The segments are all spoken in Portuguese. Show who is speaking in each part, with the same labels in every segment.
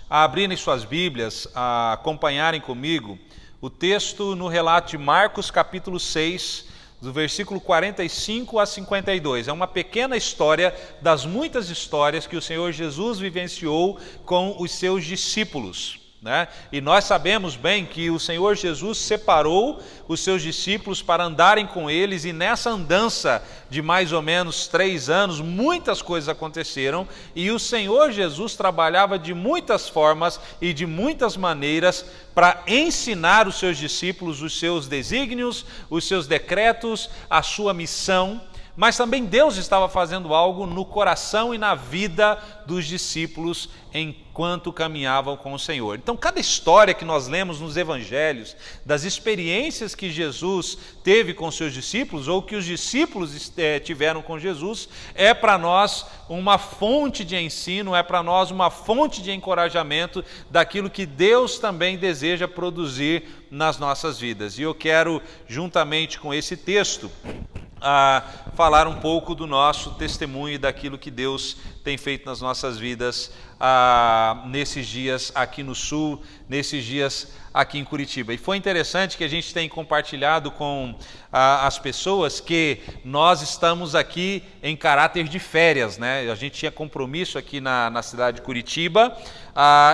Speaker 1: a abrirem suas Bíblias, a acompanharem comigo o texto no relato de Marcos capítulo 6, do versículo 45 a 52. É uma pequena história das muitas histórias que o Senhor Jesus vivenciou com os seus discípulos, né? E nós sabemos bem que o Senhor Jesus separou os seus discípulos para andarem com eles, e nessa andança de mais ou menos 3 anos, muitas coisas aconteceram, e o Senhor Jesus trabalhava de muitas formas e de muitas maneiras para ensinar os seus discípulos os seus desígnios, os seus decretos, a sua missão. Mas também Deus estava fazendo algo no coração e na vida dos discípulos enquanto caminhavam com o Senhor. Então, cada história que nós lemos nos evangelhos, das experiências que Jesus teve com seus discípulos, ou que os discípulos tiveram com Jesus, é para nós uma fonte de ensino, é para nós uma fonte de encorajamento daquilo que Deus também deseja produzir nas nossas vidas. E eu quero, juntamente com esse texto, falar um pouco do nosso testemunho e daquilo que Deus tem feito nas nossas vidas nesses dias aqui no Sul, nesses dias aqui em Curitiba. E foi interessante que a gente tem compartilhado com as pessoas que nós estamos aqui em caráter de férias, né? A gente tinha compromisso aqui na cidade de Curitiba,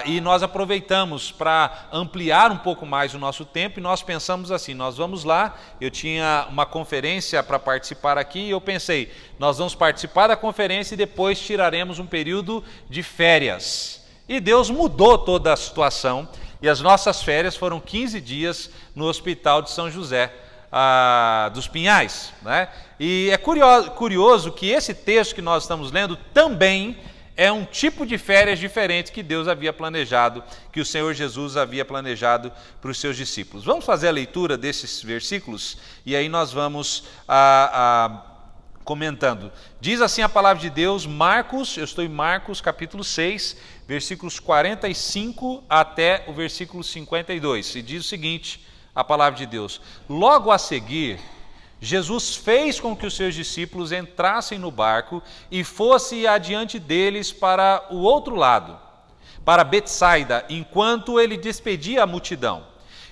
Speaker 1: e nós aproveitamos para ampliar um pouco mais o nosso tempo, e nós pensamos assim, nós vamos lá, eu tinha uma conferência para participar aqui, e eu pensei, nós vamos participar da conferência e depois tiraremos um período de férias. E Deus mudou toda a situação, e as nossas férias foram 15 dias no Hospital de São José dos Pinhais, né? E é curioso que esse texto que nós estamos lendo também é um tipo de férias diferente que Deus havia planejado, que o Senhor Jesus havia planejado para os seus discípulos. Vamos fazer a leitura desses versículos e aí nós vamos comentando. Diz assim a palavra de Deus, eu estou em Marcos capítulo 6, versículos 45 até o versículo 52, e diz o seguinte, a palavra de Deus: logo a seguir, Jesus fez com que os seus discípulos entrassem no barco e fosse adiante deles para o outro lado, para Betsaida, enquanto ele despedia a multidão.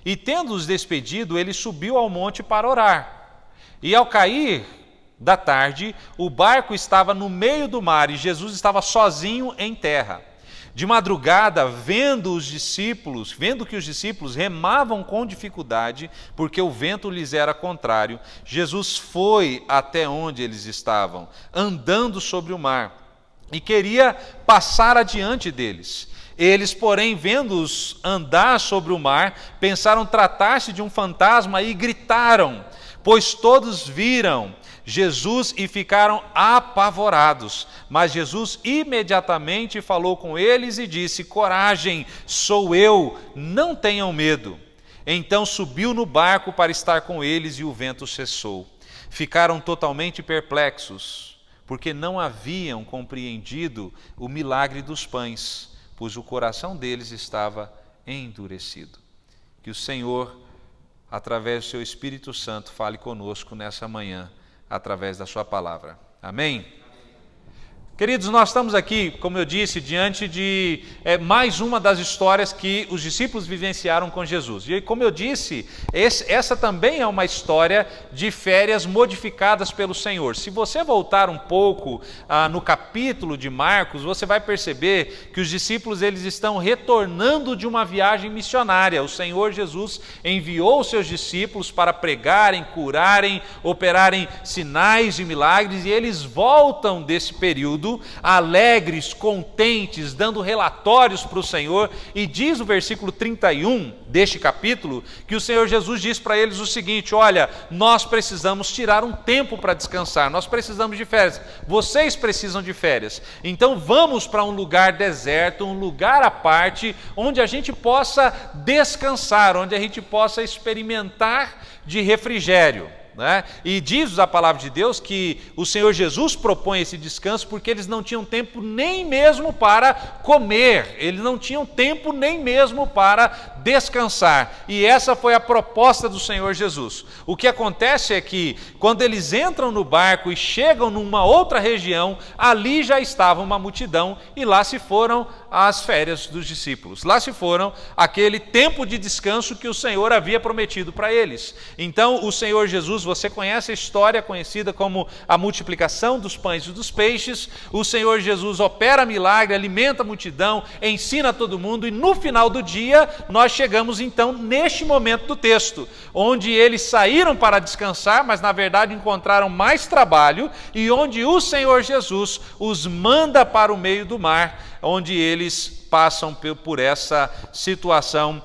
Speaker 1: E tendo-os despedido, ele subiu ao monte para orar. E ao cair da tarde, o barco estava no meio do mar e Jesus estava sozinho em terra. De madrugada, vendo que os discípulos remavam com dificuldade, porque o vento lhes era contrário, Jesus foi até onde eles estavam, andando sobre o mar, e queria passar adiante deles. Eles, porém, vendo-os andar sobre o mar, pensaram tratar-se de um fantasma e gritaram, pois todos viram Jesus e ficaram apavorados. Mas Jesus imediatamente falou com eles e disse: coragem, sou eu, não tenham medo. Então subiu no barco para estar com eles e o vento cessou. Ficaram totalmente perplexos, porque não haviam compreendido o milagre dos pães, pois o coração deles estava endurecido. Que o Senhor, através do seu Espírito Santo, fale conosco nessa manhã, através da sua palavra. Amém? Queridos, nós estamos aqui, como eu disse, diante de mais uma das histórias que os discípulos vivenciaram com Jesus. E como eu disse, essa também é uma história de férias modificadas pelo Senhor. Se você voltar um pouco no capítulo de Marcos, você vai perceber que os discípulos eles estão retornando de uma viagem missionária. O Senhor Jesus enviou os seus discípulos para pregarem, curarem, operarem sinais e milagres, e eles voltam desse período alegres, contentes, dando relatórios para o Senhor, e diz o versículo 31 deste capítulo, que o Senhor Jesus diz para eles o seguinte: olha, nós precisamos tirar um tempo para descansar, nós precisamos de férias, vocês precisam de férias, então vamos para um lugar deserto, um lugar à parte, onde a gente possa descansar, onde a gente possa experimentar de refrigério. Né? E diz a palavra de Deus que o Senhor Jesus propõe esse descanso porque eles não tinham tempo nem mesmo para comer, eles não tinham tempo nem mesmo para descansar. E essa foi a proposta do Senhor Jesus. O que acontece é que, quando eles entram no barco e chegam numa outra região, ali já estava uma multidão, e lá se foram as férias dos discípulos. Lá se foram aquele tempo de descanso que o Senhor havia prometido para eles. Então, o Senhor Jesus, você conhece a história conhecida como a multiplicação dos pães e dos peixes. O Senhor Jesus opera milagre, alimenta a multidão, ensina todo mundo, e no final do dia, nós chegamos então neste momento do texto, onde eles saíram para descansar, mas na verdade encontraram mais trabalho, e onde o Senhor Jesus os manda para o meio do mar, onde eles passam por essa situação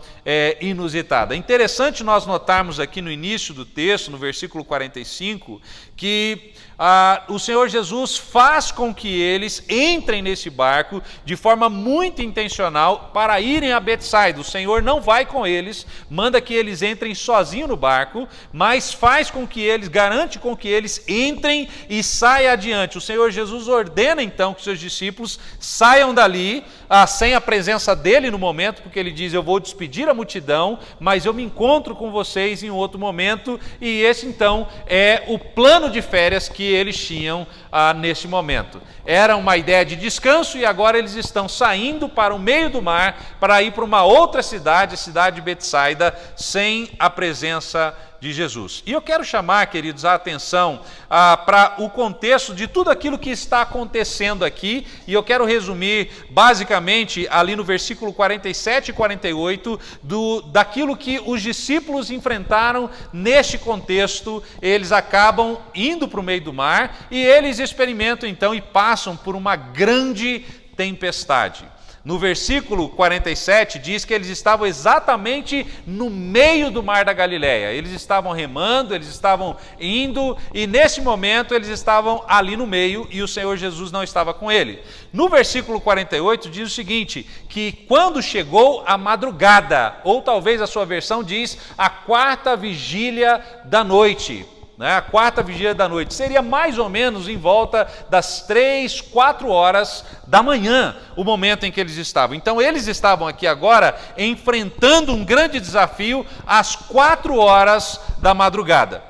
Speaker 1: inusitada. É interessante nós notarmos aqui no início do texto, no versículo 45, que o Senhor Jesus faz com que eles entrem nesse barco de forma muito intencional para irem a Betsaida. O Senhor não vai com eles, manda que eles entrem sozinhos no barco, mas faz com que eles, garante com que eles entrem e saiam adiante. O Senhor Jesus ordena então que seus discípulos saiam dali, sem a presença dele no momento, porque ele diz: eu vou despedir a multidão, mas eu me encontro com vocês em outro momento. E esse então é o plano de férias que eles tinham nesse momento. Era uma ideia de descanso, e agora eles estão saindo para o meio do mar para ir para uma outra cidade, a cidade de Betsaida, sem a presença de Jesus. E eu quero chamar, queridos, a atenção para o contexto de tudo aquilo que está acontecendo aqui, e eu quero resumir basicamente ali no versículo 47 e 48 daquilo que os discípulos enfrentaram neste contexto. Eles acabam indo para o meio do mar e eles experimentam então e passam por uma grande tempestade. No versículo 47 diz que eles estavam exatamente no meio do mar da Galileia. Eles estavam remando, eles estavam indo, e nesse momento eles estavam ali no meio, e o Senhor Jesus não estava com ele. No versículo 48 diz o seguinte, que quando chegou a madrugada, ou talvez a sua versão diz a quarta vigília da noite, a quarta vigília da noite, seria mais ou menos em volta das 3, 4 horas da manhã, o momento em que eles estavam. Então eles estavam aqui agora enfrentando um grande desafio às 4 horas da madrugada.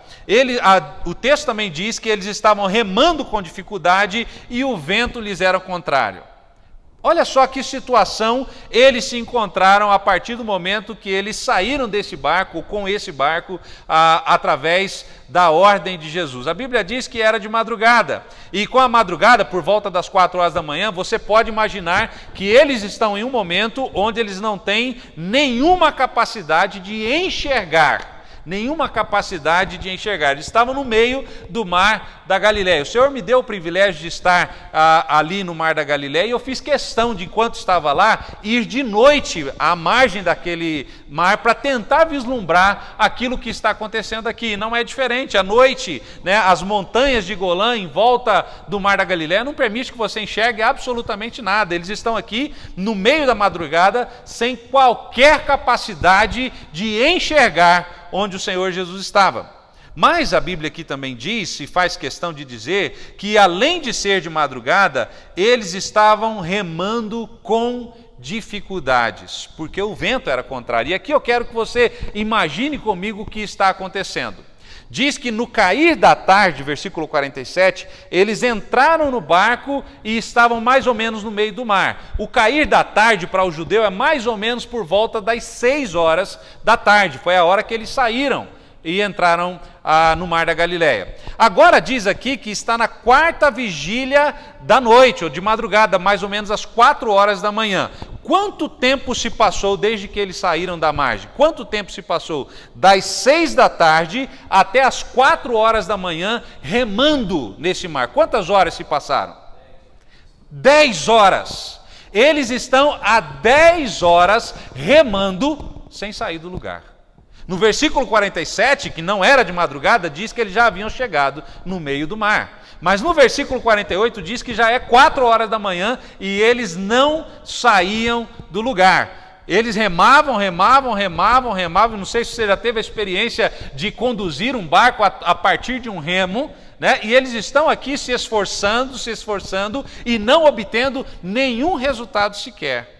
Speaker 1: O texto também diz que eles estavam remando com dificuldade e o vento lhes era contrário. Olha só que situação eles se encontraram a partir do momento que eles saíram desse barco, com esse barco, através da ordem de Jesus. A Bíblia diz que era de madrugada, e com a madrugada, por volta das 4 horas da manhã, você pode imaginar que eles estão em um momento onde eles não têm nenhuma capacidade de enxergar. Eles estavam no meio do mar da Galileia. O Senhor me deu o privilégio de estar ali no mar da Galileia, e eu fiz questão de, enquanto estava lá, ir de noite à margem daquele mar para tentar vislumbrar aquilo que está acontecendo aqui. Não é diferente. À noite, as montanhas de Golã em volta do mar da Galileia não permite que você enxergue absolutamente nada. Eles estão aqui no meio da madrugada sem qualquer capacidade de enxergar onde o Senhor Jesus estava. Mas a Bíblia aqui também diz, e faz questão de dizer, que além de ser de madrugada, eles estavam remando com dificuldades, porque o vento era contrário. E aqui eu quero que você imagine comigo o que está acontecendo. Diz que no cair da tarde, versículo 47, eles entraram no barco e estavam mais ou menos no meio do mar. O cair da tarde para o judeu é mais ou menos por volta das 6 horas da tarde. Foi a hora que eles saíram e entraram no mar da Galileia. Agora diz aqui que está na quarta vigília da noite, ou de madrugada, mais ou menos às 4 horas da manhã. Quanto tempo se passou desde que eles saíram da margem? Quanto tempo se passou? Das 6 da tarde até as 4 horas da manhã, remando nesse mar. Quantas horas se passaram? 10 horas. Eles estão há 10 horas remando sem sair do lugar. No versículo 47, que não era de madrugada, diz que eles já haviam chegado no meio do mar. Mas no versículo 48 diz que já é 4 horas da manhã e eles não saíam do lugar. Eles remavam. Não sei se você já teve a experiência de conduzir um barco a partir de um remo, e eles estão aqui se esforçando e não obtendo nenhum resultado sequer.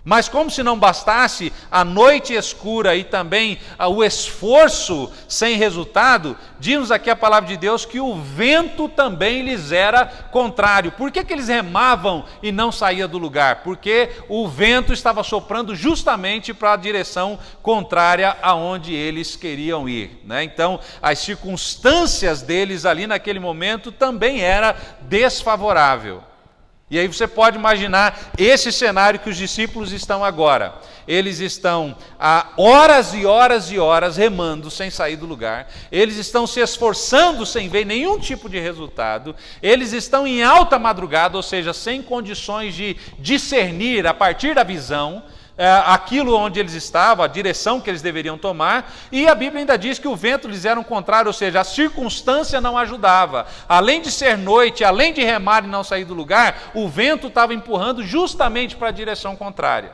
Speaker 1: Mas como se não bastasse a noite escura e também o esforço sem resultado, diz aqui a palavra de Deus que o vento também lhes era contrário. Por que eles remavam e não saíam do lugar? Porque o vento estava soprando justamente para a direção contrária aonde eles queriam ir, né? Então, as circunstâncias deles ali naquele momento também era desfavorável. E aí você pode imaginar esse cenário que os discípulos estão agora. Eles estão há horas e horas e horas remando sem sair do lugar. Eles estão se esforçando sem ver nenhum tipo de resultado. Eles estão em alta madrugada, ou seja, sem condições de discernir a partir da visão aquilo onde eles estavam, a direção que eles deveriam tomar, e a Bíblia ainda diz que o vento lhes era um contrário, ou seja, a circunstância não ajudava. Além de ser noite, além de remar e não sair do lugar, o vento estava empurrando justamente para a direção contrária.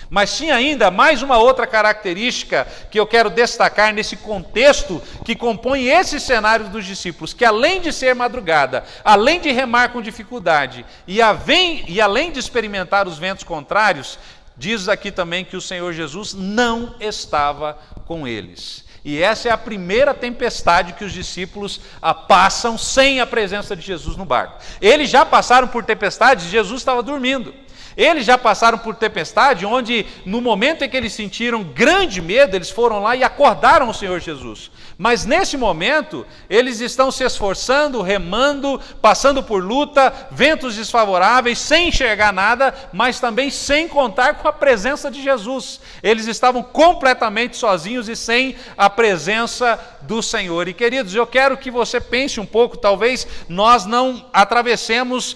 Speaker 1: Mas tinha ainda mais uma outra característica que eu quero destacar nesse contexto que compõe esse cenário dos discípulos, que além de ser madrugada, além de remar com dificuldade e além de experimentar os ventos contrários, diz aqui também que o Senhor Jesus não estava com eles. E essa é a primeira tempestade que os discípulos passam sem a presença de Jesus no barco. Eles já passaram por tempestades, Jesus estava dormindo. Eles já passaram por tempestade, onde no momento em que eles sentiram grande medo, eles foram lá e acordaram o Senhor Jesus. Mas nesse momento, eles estão se esforçando, remando, passando por luta, ventos desfavoráveis, sem enxergar nada, mas também sem contar com a presença de Jesus. Eles estavam completamente sozinhos e sem a presença do Senhor. E queridos, eu quero que você pense um pouco, talvez nós não atravessemos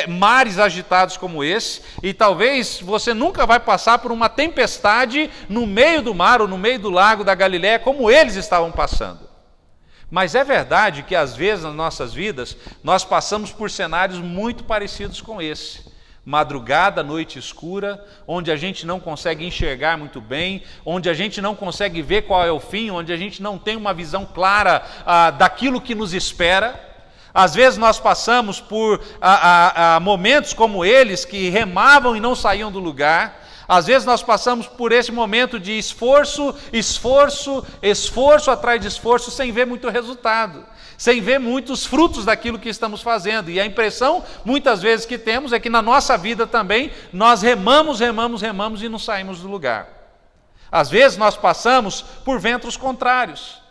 Speaker 1: mares agitados como esse, e talvez você nunca vai passar por uma tempestade no meio do mar ou no meio do lago da Galileia, como eles estavam passando. Mas é verdade que às vezes nas nossas vidas nós passamos por cenários muito parecidos com esse. Madrugada, noite escura, onde a gente não consegue enxergar muito bem, onde a gente não consegue ver qual é o fim, onde a gente não tem uma visão clara daquilo que nos espera. Às vezes nós passamos por momentos como eles, que remavam e não saíam do lugar. Às vezes nós passamos por esse momento de esforço atrás de esforço, sem ver muito resultado, sem ver muitos frutos daquilo que estamos fazendo. E a impressão, muitas vezes, que temos é que na nossa vida também, nós remamos e não saímos do lugar. Às vezes nós passamos por ventos contrários,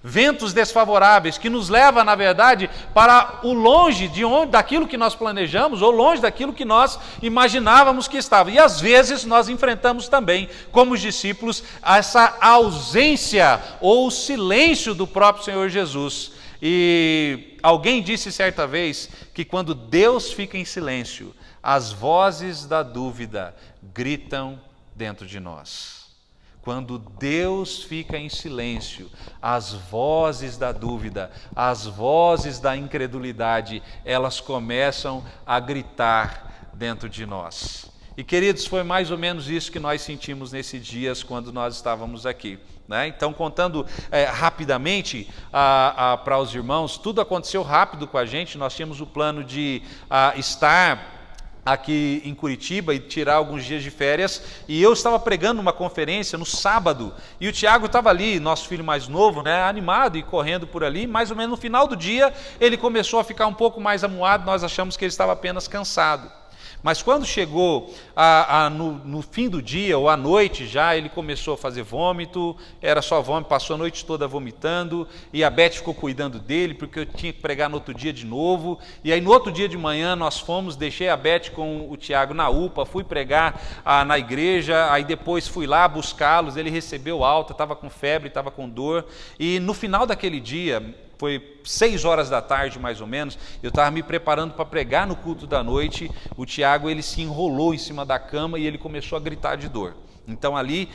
Speaker 1: ventos desfavoráveis, que nos leva, na verdade, para o longe daquilo que nós planejamos, ou longe daquilo que nós imaginávamos que estava. E às vezes nós enfrentamos também, como os discípulos, essa ausência ou silêncio do próprio Senhor Jesus. E alguém disse certa vez que quando Deus fica em silêncio, as vozes da dúvida gritam dentro de nós. Quando Deus fica em silêncio, as vozes da dúvida, as vozes da incredulidade, elas começam a gritar dentro de nós. E queridos, foi mais ou menos isso que nós sentimos nesses dias quando nós estávamos aqui, né? Então, contando rapidamente para os irmãos, tudo aconteceu rápido com a gente. Nós tínhamos o plano de estar aqui em Curitiba e tirar alguns dias de férias, e eu estava pregando uma conferência no sábado, e o Tiago estava ali, nosso filho mais novo, né, animado e correndo por ali. Mais ou menos no final do dia ele começou a ficar um pouco mais amuado, nós achamos que ele estava apenas cansado. Mas quando chegou no fim do dia, ou à noite já, ele começou a fazer vômito, era só vômito, passou a noite toda vomitando, e a Beth ficou cuidando dele, porque eu tinha que pregar no outro dia de novo. E aí no outro dia de manhã nós fomos, deixei a Beth com o Tiago na UPA, fui pregar na igreja, aí depois fui lá buscá-los, ele recebeu alta, estava com febre, estava com dor, e no final daquele dia, foi 6 horas da tarde mais ou menos, eu estava me preparando para pregar no culto da noite. O Tiago, ele se enrolou em cima da cama e ele começou a gritar de dor. Então ali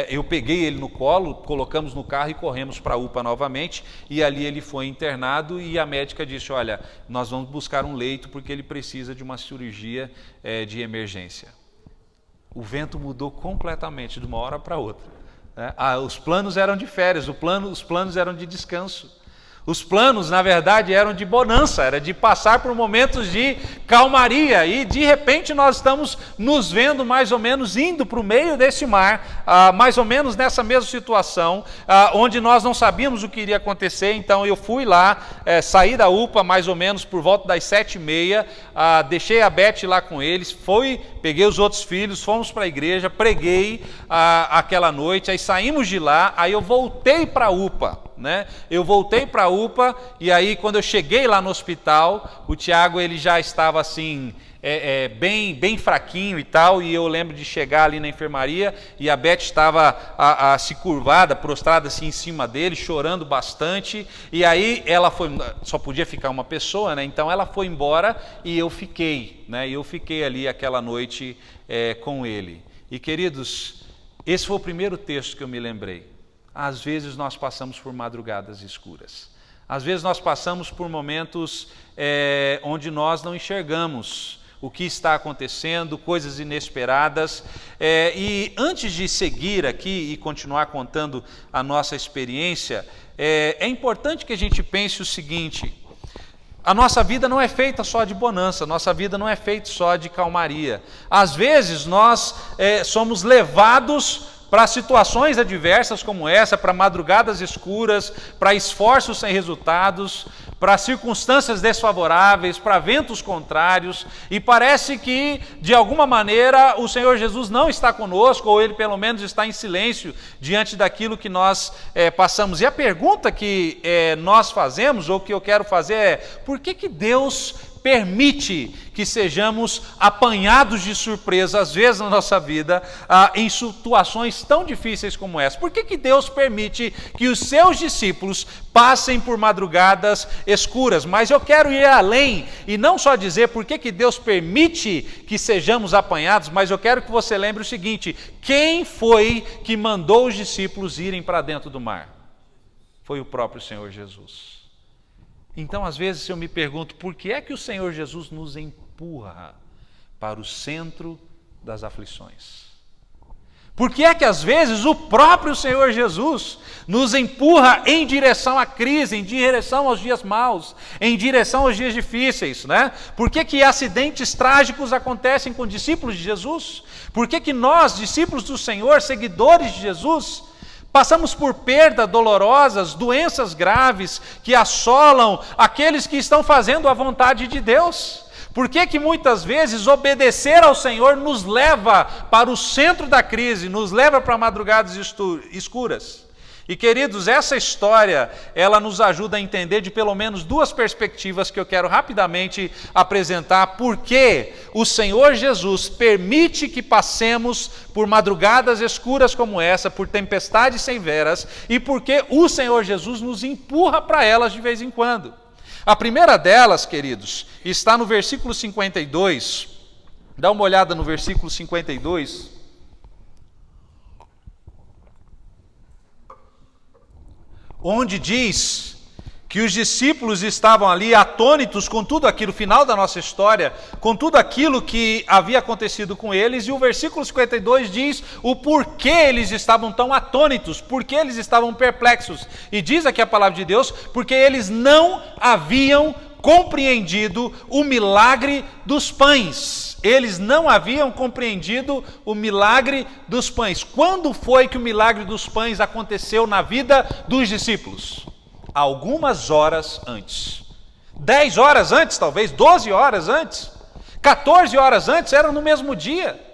Speaker 1: eu peguei ele no colo, colocamos no carro e corremos para a UPA novamente, e ali ele foi internado, e a médica disse: olha, nós vamos buscar um leito porque ele precisa de uma cirurgia de emergência. O vento mudou completamente de uma hora para outra. Os planos eram de férias, os planos eram de descanso. Os planos, na verdade, eram de bonança, era de passar por momentos de calmaria, e de repente nós estamos nos vendo mais ou menos indo para o meio desse mar, mais ou menos nessa mesma situação, onde nós não sabíamos o que iria acontecer. Então eu fui lá, saí da UPA mais ou menos por volta das 7h30, deixei a Beth lá com eles, peguei os outros filhos, fomos para a igreja, preguei aquela noite, aí saímos de lá, aí eu voltei para a UPA. Eu voltei para a UPA, e aí quando eu cheguei lá no hospital, o Tiago ele já estava assim, bem fraquinho e tal, e eu lembro de chegar ali na enfermaria, e a Beth estava se curvada, prostrada assim em cima dele, chorando bastante, e aí ela foi, só podia ficar uma pessoa, então ela foi embora, e eu fiquei, ali aquela noite com ele. E queridos, esse foi o primeiro texto que eu me lembrei. Às vezes nós passamos por madrugadas escuras. Às vezes nós passamos por momentos onde nós não enxergamos o que está acontecendo, coisas inesperadas. E antes de seguir aqui e continuar contando a nossa experiência, é importante que a gente pense o seguinte: a nossa vida não é feita só de bonança, a nossa vida não é feita só de calmaria. Às vezes nós somos levados para situações adversas como essa, para madrugadas escuras, para esforços sem resultados, para circunstâncias desfavoráveis, para ventos contrários, e parece que, de alguma maneira, o Senhor Jesus não está conosco, ou Ele pelo menos está em silêncio diante daquilo que nós passamos. E a pergunta que nós fazemos, ou que eu quero fazer é: por que Deus permite que sejamos apanhados de surpresa, às vezes na nossa vida, em situações tão difíceis como essa? Por que Deus permite que os seus discípulos passem por madrugadas escuras? Mas eu quero ir além, e não só dizer por que Deus permite que sejamos apanhados, mas eu quero que você lembre o seguinte: quem foi que mandou os discípulos irem para dentro do mar? Foi o próprio Senhor Jesus. Então, às vezes, eu me pergunto, por que é que o Senhor Jesus nos empurra para o centro das aflições? Por que é que, às vezes, o próprio Senhor Jesus nos empurra em direção à crise, em direção aos dias maus, em direção aos dias difíceis, Por que acidentes trágicos acontecem com discípulos de Jesus? Por que nós, discípulos do Senhor, seguidores de Jesus, passamos por perdas dolorosas, doenças graves que assolam aqueles que estão fazendo a vontade de Deus? Por que muitas vezes obedecer ao Senhor nos leva para o centro da crise, nos leva para madrugadas escuras? E queridos, essa história, ela nos ajuda a entender de pelo menos duas perspectivas que eu quero rapidamente apresentar. Por que o Senhor Jesus permite que passemos por madrugadas escuras como essa, por tempestades severas, e por que o Senhor Jesus nos empurra para elas de vez em quando. A primeira delas, queridos, está no versículo 52. Dá uma olhada no versículo 52. Onde diz que os discípulos estavam ali atônitos com tudo aquilo, final da nossa história, com tudo aquilo que havia acontecido com eles, e o versículo 52 diz o porquê eles estavam tão atônitos, porquê eles estavam perplexos, e diz aqui a palavra de Deus, porque eles não haviam compreendido o milagre dos pães. Eles não haviam compreendido o milagre dos pães. Quando foi que o milagre dos pães aconteceu na vida dos discípulos? Algumas horas antes. 10 horas antes, talvez, 12 horas antes, 14 horas antes, era no mesmo dia.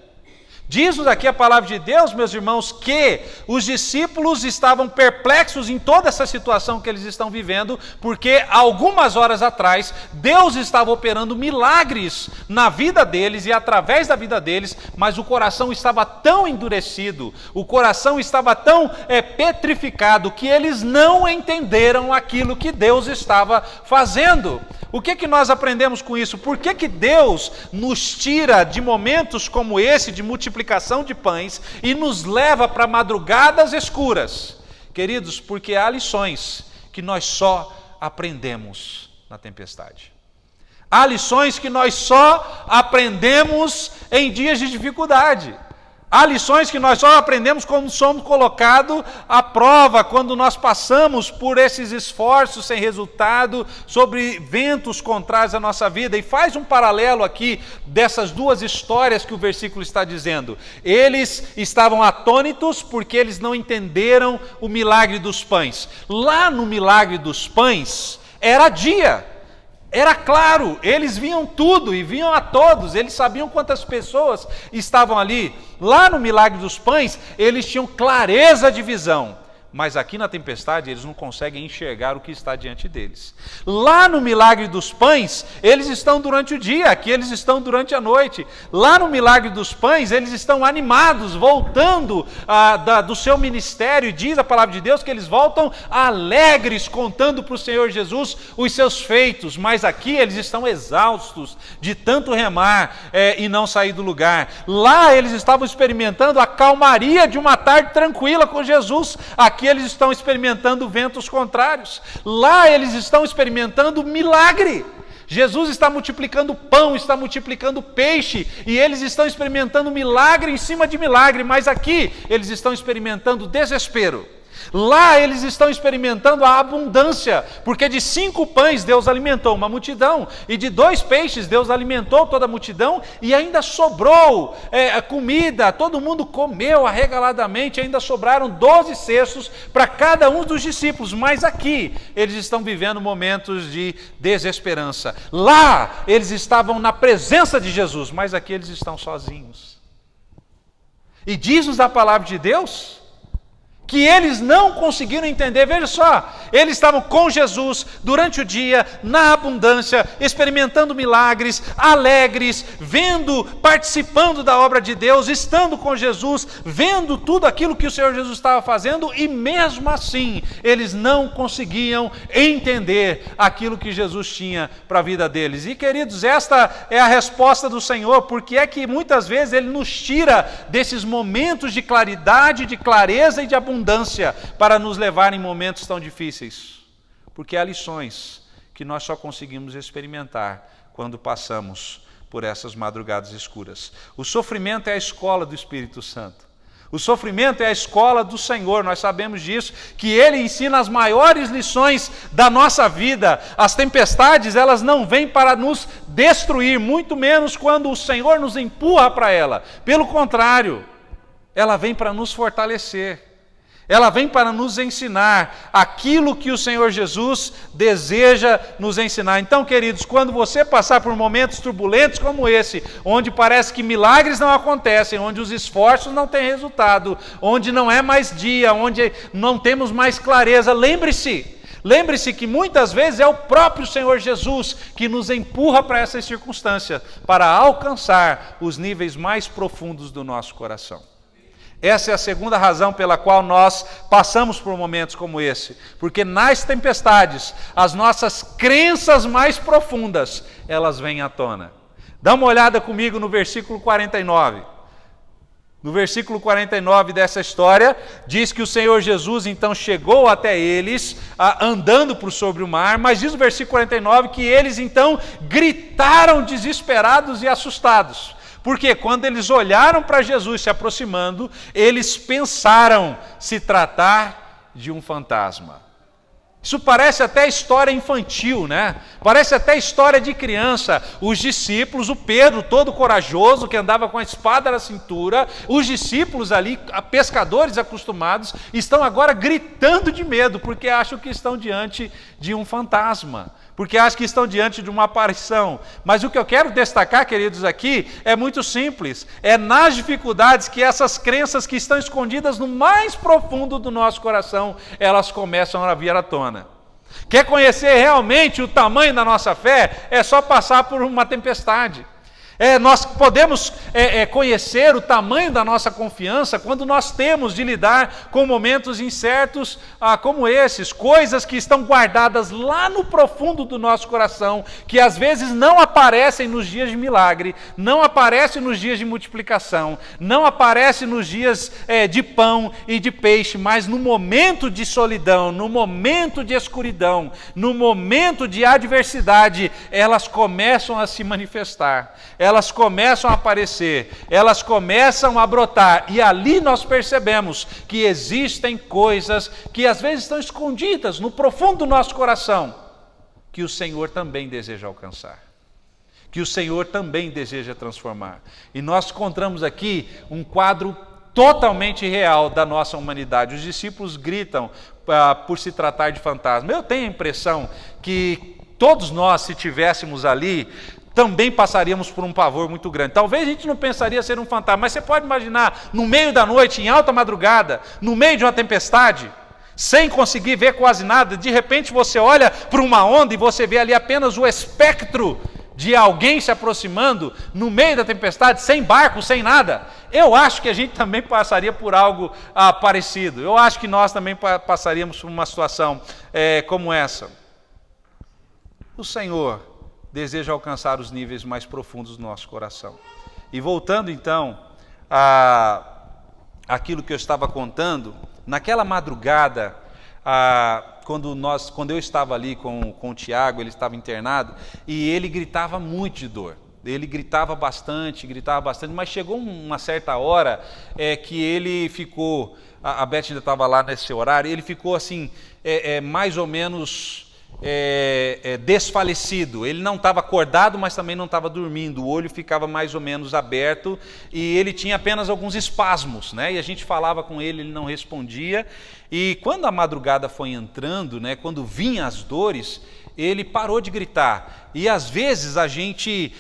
Speaker 1: Diz-nos aqui a palavra de Deus, meus irmãos, que os discípulos estavam perplexos em toda essa situação que eles estão vivendo, porque algumas horas atrás, Deus estava operando milagres na vida deles e através da vida deles, mas o coração estava tão endurecido, o coração estava tão petrificado, que eles não entenderam aquilo que Deus estava fazendo. O que nós aprendemos com isso? Por que Deus nos tira de momentos como esse, de multiplicação de pães, e nos leva para madrugadas escuras? Queridos, porque há lições que nós só aprendemos na tempestade. Há lições que nós só aprendemos em dias de dificuldade. Há lições que nós só aprendemos quando somos colocados à prova, quando nós passamos por esses esforços sem resultado, sobre ventos contrários à nossa vida. E faz um paralelo aqui dessas duas histórias que o versículo está dizendo. Eles estavam atônitos porque eles não entenderam o milagre dos pães. Lá no milagre dos pães, era dia. Era claro, eles viam tudo e viam a todos, eles sabiam quantas pessoas estavam ali. Lá no milagre dos pães, eles tinham clareza de visão. Mas aqui na tempestade eles não conseguem enxergar o que está diante deles. Lá no milagre dos pães, eles estão durante o dia, aqui eles estão durante a noite. Lá no milagre dos pães, eles estão animados, voltando do seu ministério. Diz a palavra de Deus que eles voltam alegres, contando para o Senhor Jesus os seus feitos. Mas aqui eles estão exaustos de tanto remar e não sair do lugar. Lá eles estavam experimentando a calmaria de uma tarde tranquila com Jesus. Aqui eles estão experimentando ventos contrários. Lá eles estão experimentando milagre. Jesus está multiplicando pão, está multiplicando peixe, e eles estão experimentando milagre em cima de milagre, mas aqui eles estão experimentando desespero. Lá eles estão experimentando a abundância, porque de 5 pães Deus alimentou uma multidão, e de 2 peixes Deus alimentou toda a multidão, e ainda sobrou comida, todo mundo comeu arregaladamente, ainda sobraram 12 cestos para cada um dos discípulos. Mas aqui eles estão vivendo momentos de desesperança. Lá eles estavam na presença de Jesus, mas aqui eles estão sozinhos. E diz-nos a palavra de Deus que eles não conseguiram entender. Veja só, eles estavam com Jesus durante o dia, na abundância, experimentando milagres, alegres, vendo, participando da obra de Deus, estando com Jesus, vendo tudo aquilo que o Senhor Jesus estava fazendo, e mesmo assim, eles não conseguiam entender aquilo que Jesus tinha para a vida deles. E queridos, esta é a resposta do Senhor, porque é que muitas vezes Ele nos tira desses momentos de claridade, de clareza e de abundância, para nos levar em momentos tão difíceis, porque há lições que nós só conseguimos experimentar quando passamos por essas madrugadas escuras. O sofrimento é a escola do Espírito Santo. O sofrimento é a escola do Senhor, nós sabemos disso, que Ele ensina as maiores lições da nossa vida. As tempestades, elas não vêm para nos destruir, muito menos quando o Senhor nos empurra para ela. Pelo contrário, ela vem para nos fortalecer. Ela vem para nos ensinar aquilo que o Senhor Jesus deseja nos ensinar. Então, queridos, quando você passar por momentos turbulentos como esse, onde parece que milagres não acontecem, onde os esforços não têm resultado, onde não é mais dia, onde não temos mais clareza, lembre-se que muitas vezes é o próprio Senhor Jesus que nos empurra para essas circunstâncias, para alcançar os níveis mais profundos do nosso coração. Essa é a segunda razão pela qual nós passamos por momentos como esse, porque nas tempestades, as nossas crenças mais profundas, elas vêm à tona. Dá uma olhada comigo no versículo 49. No versículo 49 dessa história, diz que o Senhor Jesus então chegou até eles, andando por sobre o mar, mas diz o versículo 49 que eles então gritaram desesperados e assustados. Porque quando eles olharam para Jesus se aproximando, eles pensaram se tratar de um fantasma. Isso parece até história infantil, né? Parece até história de criança. Os discípulos, o Pedro todo corajoso, que andava com a espada na cintura, os discípulos ali, pescadores acostumados, estão agora gritando de medo, porque acham que estão diante de um fantasma, porque acham que estão diante de uma aparição. Mas o que eu quero destacar, queridos, aqui é muito simples. É nas dificuldades que essas crenças que estão escondidas no mais profundo do nosso coração, elas começam a vir à tona. Quer conhecer realmente o tamanho da nossa fé? É só passar por uma tempestade. Nós podemos conhecer o tamanho da nossa confiança quando nós temos de lidar com momentos incertos como esses, coisas que estão guardadas lá no profundo do nosso coração, que às vezes não aparecem nos dias de milagre, não aparecem nos dias de multiplicação, não aparecem nos dias de pão e de peixe, mas no momento de solidão, no momento de escuridão, no momento de adversidade, elas começam a se manifestar. elas começam a aparecer, elas começam a brotar, e ali nós percebemos que existem coisas que às vezes estão escondidas no profundo do nosso coração, que o Senhor também deseja alcançar, que o Senhor também deseja transformar. E nós encontramos aqui um quadro totalmente real da nossa humanidade. Os discípulos gritam por se tratar de fantasma. Eu tenho a impressão que todos nós, se tivéssemos ali, também passaríamos por um pavor muito grande. Talvez a gente não pensaria ser um fantasma, mas você pode imaginar, no meio da noite, em alta madrugada, no meio de uma tempestade, sem conseguir ver quase nada, de repente você olha para uma onda e você vê ali apenas o espectro de alguém se aproximando no meio da tempestade, sem barco, sem nada. Eu acho que a gente também passaria por algo parecido. Eu acho que nós também passaríamos por uma situação como essa. O Senhor deseja alcançar os níveis mais profundos do nosso coração. E voltando então àquilo que eu estava contando, naquela madrugada, quando eu estava ali com o Tiago, ele estava internado, e ele gritava muito de dor. Ele gritava bastante, mas chegou uma certa hora que ele ficou, a Beth ainda estava lá nesse horário, ele ficou assim, mais ou menos desfalecido. Ele não estava acordado, mas também não estava dormindo. O olho ficava mais ou menos aberto e ele tinha apenas alguns espasmos, né? E a gente falava com ele, ele não respondia. E quando a madrugada foi entrando, né, quando vinham as dores, ele parou de gritar. E às vezes a gente,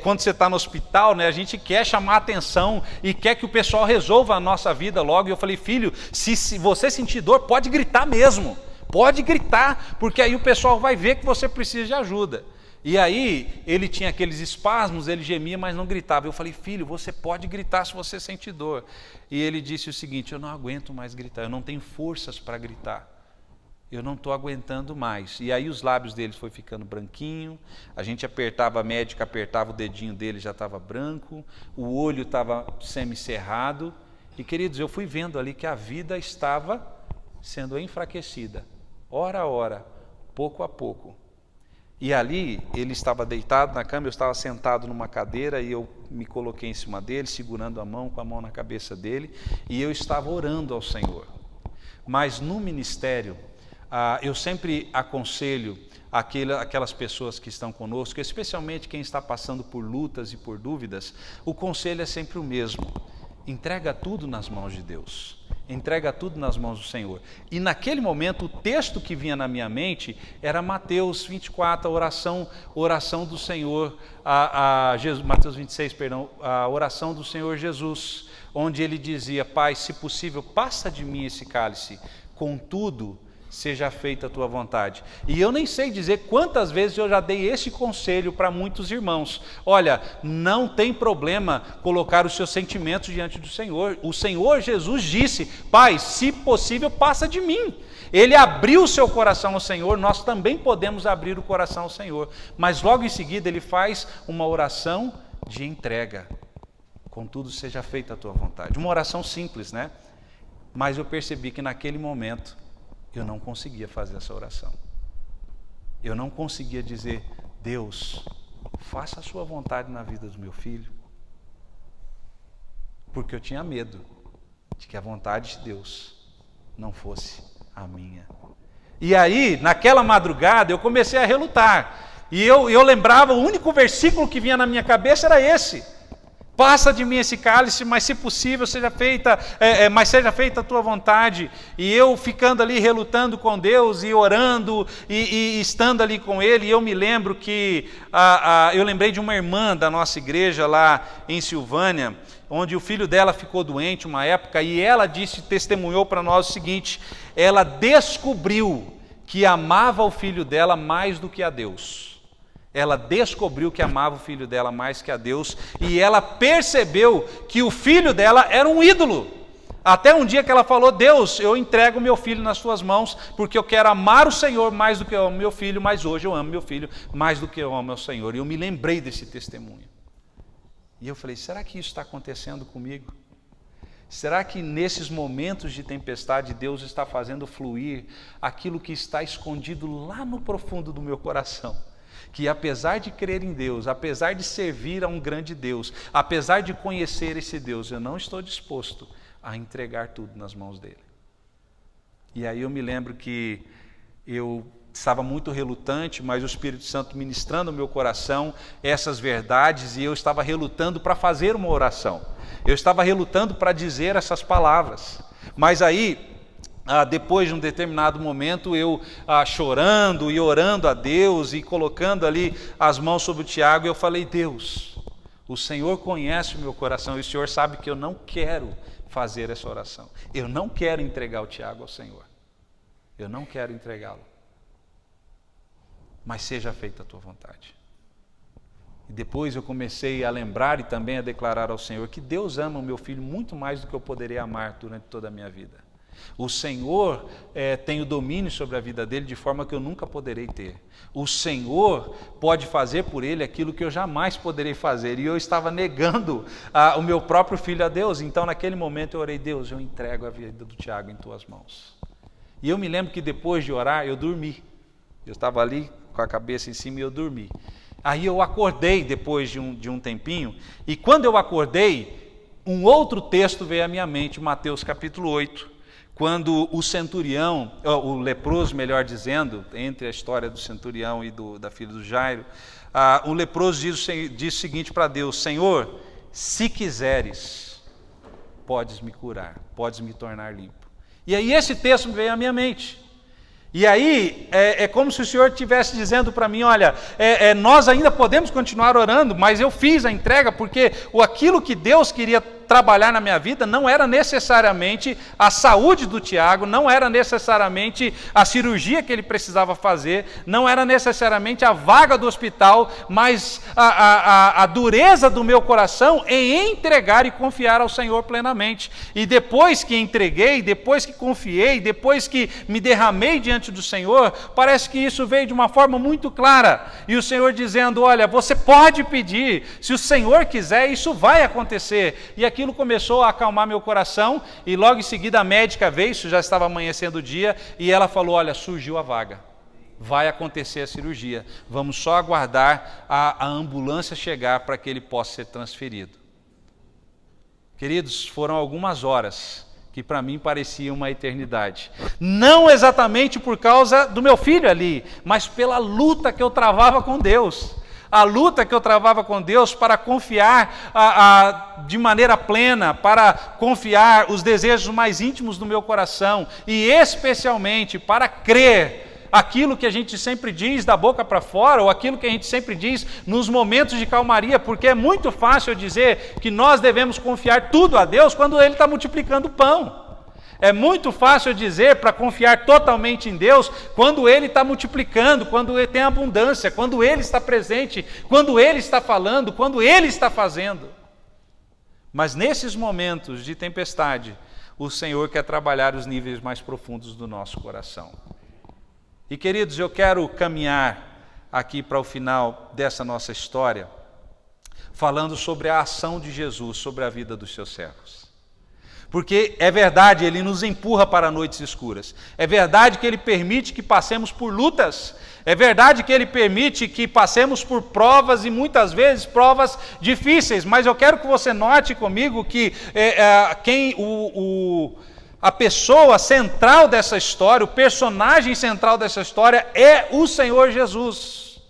Speaker 1: quando você está no hospital, né, a gente quer chamar a atenção e quer que o pessoal resolva a nossa vida logo. E eu falei, filho, se você sentir dor, pode gritar mesmo. Pode gritar, porque aí o pessoal vai ver que você precisa de ajuda. E aí ele tinha aqueles espasmos, ele gemia, mas não gritava. Eu falei, filho, você pode gritar se você sentir dor. E ele disse o seguinte, eu não aguento mais gritar, eu não tenho forças para gritar. Eu não estou aguentando mais. E aí os lábios dele foi ficando branquinho, a gente apertava, a médica apertava o dedinho dele, já estava branco, o olho estava semicerrado. E queridos, eu fui vendo ali que a vida estava sendo enfraquecida. Hora a hora, pouco a pouco. E ali, ele estava deitado na cama, eu estava sentado numa cadeira e eu me coloquei em cima dele, segurando a mão, com a mão na cabeça dele, e eu estava orando ao Senhor. Mas no ministério, eu sempre aconselho aquelas pessoas que estão conosco, especialmente quem está passando por lutas e por dúvidas, o conselho é sempre o mesmo. Entrega tudo nas mãos de Deus. Entrega tudo nas mãos do Senhor. E naquele momento, o texto que vinha na minha mente era Mateus 24, a oração do Senhor, Mateus 26, perdão, a oração do Senhor Jesus, onde ele dizia, Pai, se possível, passa de mim esse cálice, contudo, seja feita a tua vontade. E eu nem sei dizer quantas vezes eu já dei esse conselho para muitos irmãos. Olha, não tem problema colocar os seus sentimentos diante do Senhor. O Senhor Jesus disse, Pai, se possível, passa de mim. Ele abriu o seu coração ao Senhor, nós também podemos abrir o coração ao Senhor. Mas logo em seguida ele faz uma oração de entrega. Contudo, seja feita a tua vontade. Uma oração simples, né? Mas eu percebi que naquele momento eu não conseguia fazer essa oração. Eu não conseguia dizer, Deus, faça a sua vontade na vida do meu filho. Porque eu tinha medo de que a vontade de Deus não fosse a minha. E aí, naquela madrugada, eu comecei a relutar. E eu lembrava, o único versículo que vinha na minha cabeça era esse. Passa de mim esse cálice, mas se possível seja feita, mas seja feita a tua vontade. E eu ficando ali relutando com Deus e orando e estando ali com Ele. E eu me lembro que eu lembrei de uma irmã da nossa igreja lá em Silvânia, onde o filho dela ficou doente uma época e ela testemunhou para nós o seguinte: ela descobriu que amava o filho dela mais do que a Deus. Ela descobriu que amava o filho dela mais que a Deus e ela percebeu que o filho dela era um ídolo. Até um dia que ela falou, Deus, eu entrego meu filho nas tuas mãos porque eu quero amar o Senhor mais do que eu amo meu filho, mas hoje eu amo meu filho mais do que eu amo o Senhor. E eu me lembrei desse testemunho. E eu falei, será que isso está acontecendo comigo? Será que nesses momentos de tempestade Deus está fazendo fluir aquilo que está escondido lá no profundo do meu coração? que apesar de crer em Deus, apesar de servir a um grande Deus, apesar de conhecer esse Deus, eu não estou disposto a entregar tudo nas mãos dele. E aí eu me lembro que eu estava muito relutante, mas o Espírito Santo ministrando no meu coração essas verdades, e eu estava relutando para fazer uma oração. Eu estava relutando para dizer essas palavras. Mas aí, depois de um determinado momento, eu chorando e orando a Deus e colocando ali as mãos sobre o Tiago, eu falei: Deus, o Senhor conhece o meu coração e o Senhor sabe que eu não quero fazer essa oração. Eu não quero entregar o Tiago ao Senhor. Eu não quero entregá-lo. Mas seja feita a tua vontade. E depois eu comecei a lembrar e também a declarar ao Senhor que Deus ama o meu filho muito mais do que eu poderia amar durante toda a minha vida. O Senhor tem o domínio sobre a vida dele de forma que eu nunca poderei ter. O Senhor pode fazer por ele aquilo que eu jamais poderei fazer. E eu estava negando o meu próprio filho a Deus. Então naquele momento eu orei: Deus, eu entrego a vida do Tiago em tuas mãos. E eu me lembro que depois de orar eu dormi. Eu estava ali com a cabeça em cima e eu dormi. Aí eu acordei depois de um tempinho, e quando eu acordei, um outro texto veio à minha mente, Mateus capítulo 8, quando o centurião, o leproso melhor dizendo, entre a história do centurião e da filha do Jairo, o leproso diz o seguinte para Deus: Senhor, se quiseres, podes me curar, podes me tornar limpo. E aí esse texto veio à minha mente. E aí, é como se o Senhor estivesse dizendo para mim: olha, nós ainda podemos continuar orando, mas eu fiz a entrega porque aquilo que Deus queria trabalhar na minha vida não era necessariamente a saúde do Tiago, não era necessariamente a cirurgia que ele precisava fazer, não era necessariamente a vaga do hospital, mas a dureza do meu coração em entregar e confiar ao Senhor plenamente. E depois que entreguei, depois que confiei, depois que me derramei diante do Senhor, parece que isso veio de uma forma muito clara. E o Senhor dizendo: olha, você pode pedir, se o Senhor quiser, isso vai acontecer. E aquilo começou a acalmar meu coração, e logo em seguida a médica veio, isso já estava amanhecendo o dia, e ela falou: olha, surgiu a vaga, vai acontecer a cirurgia, vamos só aguardar a ambulância chegar para que ele possa ser transferido. Queridos, foram algumas horas que para mim parecia uma eternidade. Não exatamente por causa do meu filho ali, mas pela luta que eu travava com Deus. A luta que eu travava com Deus para confiar de maneira plena, para confiar os desejos mais íntimos do meu coração, e especialmente para crer aquilo que a gente sempre diz da boca para fora, ou aquilo que a gente sempre diz nos momentos de calmaria, porque é muito fácil dizer que nós devemos confiar tudo a Deus quando Ele está multiplicando o pão. É muito fácil dizer para confiar totalmente em Deus quando Ele está multiplicando, quando Ele tem abundância, quando Ele está presente, quando Ele está falando, quando Ele está fazendo. Mas nesses momentos de tempestade, o Senhor quer trabalhar os níveis mais profundos do nosso coração. E queridos, eu quero caminhar aqui para o final dessa nossa história, falando sobre a ação de Jesus sobre a vida dos seus servos. Porque é verdade, Ele nos empurra para noites escuras. É verdade que Ele permite que passemos por lutas. É verdade que Ele permite que passemos por provas, e muitas vezes provas difíceis. Mas eu quero que você note comigo que a pessoa central dessa história, o personagem central dessa história é o Senhor Jesus.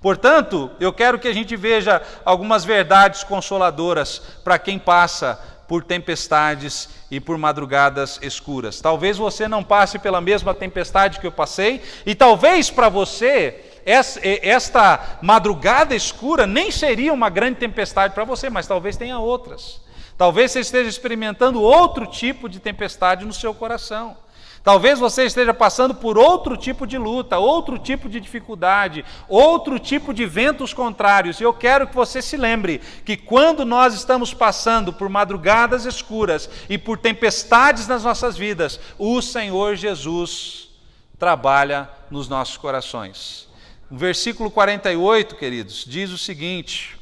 Speaker 1: Portanto, eu quero que a gente veja algumas verdades consoladoras para quem passa por tempestades e por madrugadas escuras. Talvez você não passe pela mesma tempestade que eu passei, e talvez para você esta madrugada escura nem seria uma grande tempestade para você, mas talvez tenha outras. Talvez você esteja experimentando outro tipo de tempestade no seu coração. Talvez você esteja passando por outro tipo de luta, outro tipo de dificuldade, outro tipo de ventos contrários. E eu quero que você se lembre que quando nós estamos passando por madrugadas escuras e por tempestades nas nossas vidas, o Senhor Jesus trabalha nos nossos corações. O versículo 48, queridos, diz o seguinte: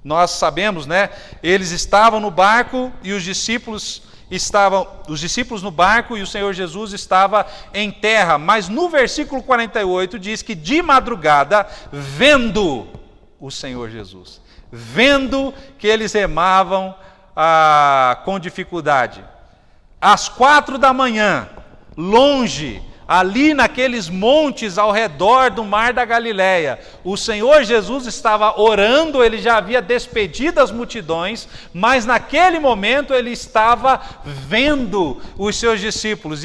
Speaker 1: nós sabemos, né? Eles estavam no barco e os discípulos estavam, os discípulos no barco e o Senhor Jesus estava em terra. Mas no versículo 48 diz que de madrugada, vendo o Senhor Jesus, vendo que eles remavam com dificuldade, às 4 da manhã, longe, ali naqueles montes ao redor do mar da Galileia, o Senhor Jesus estava orando, ele já havia despedido as multidões, mas naquele momento ele estava vendo os seus discípulos.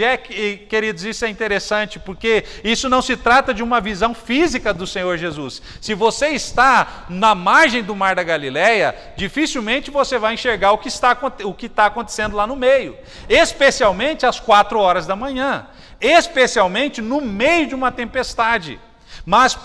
Speaker 1: Queridos, isso é interessante, porque isso não se trata de uma visão física do Senhor Jesus. Se você está na margem do mar da Galileia, dificilmente você vai enxergar o que está acontecendo lá no meio, especialmente às 4 horas da manhã. Especialmente no meio de uma tempestade, mas